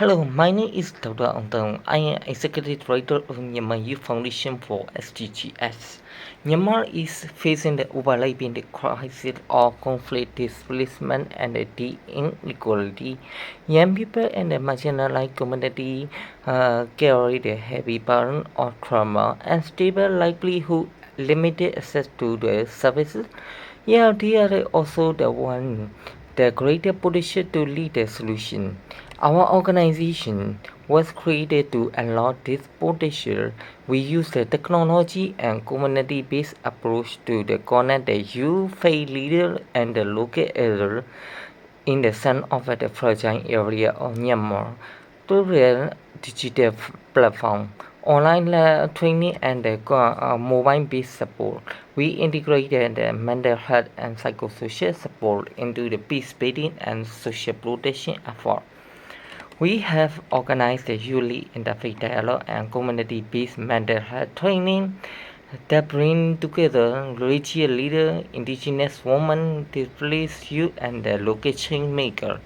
Hello, my name is Dr. Antong. I am Executive Director of Myanmar Youth Foundation for SDGs. Myanmar is facing the overlapping crisis of conflict, displacement, and the inequality. Young people and the marginalized community carry the heavy burden of trauma and stable livelihood, limited access to the services. Yeah, they are also the one the greater potential to lead the solution. Our organization was created to unlock this potential. We use the technology and community-based approach to connect the youth, faith leader, and the local elder in the center of the fragile area of Myanmar through the digital platform, online training, and the mobile-based support. We integrated the mental health and psychosocial support into the peace-building and social protection effort. We have organized a yearly interfaith dialogue and community-based mental health training that bring together religious leaders, indigenous women, displaced youth, and the local change maker.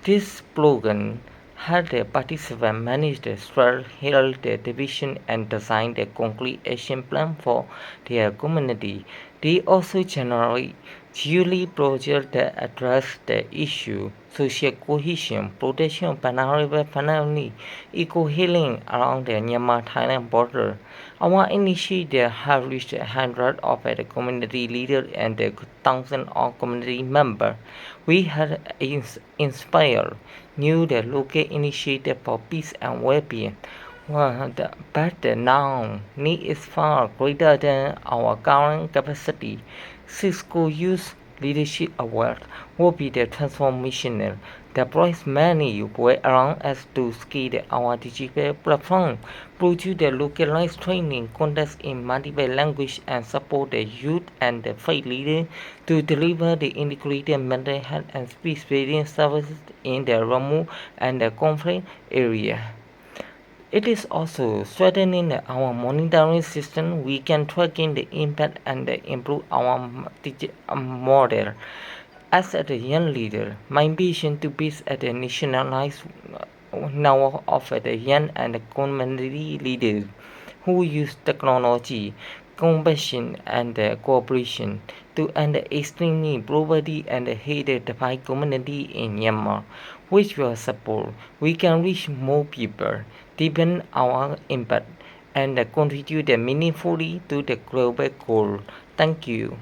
This program helped the participants manage the stress, heal the division, and design the concrete action plan for their community. They also generate yearly projects that address the issue social cohesion, protection of vulnerable family, eco-healing around the Myanmar-Thailand border. Our initiative has reached hundreds of the community leaders and thousands of community members. We have inspired new the local initiative for peace and well-being. But the now need is far greater than our current capacity. Cisco Youth Leadership Award will be the transformational. The prize money will allow us to scale our digital platform, produce the localized training contest in multiple languages, and support the youth and the faith leaders to deliver the integrated mental health and peace-building services in the remote and the conflict area. It is also strengthening our monitoring system. We can track in the impact and improve our model. As a young leader, my ambition to be at a nationalized now of the young and community leaders who use technology, compassion, and cooperation to end extreme poverty and hate by community in Myanmar, which will support. We can reach more people, deepen our impact, and contribute meaningfully to the global goal. Thank you.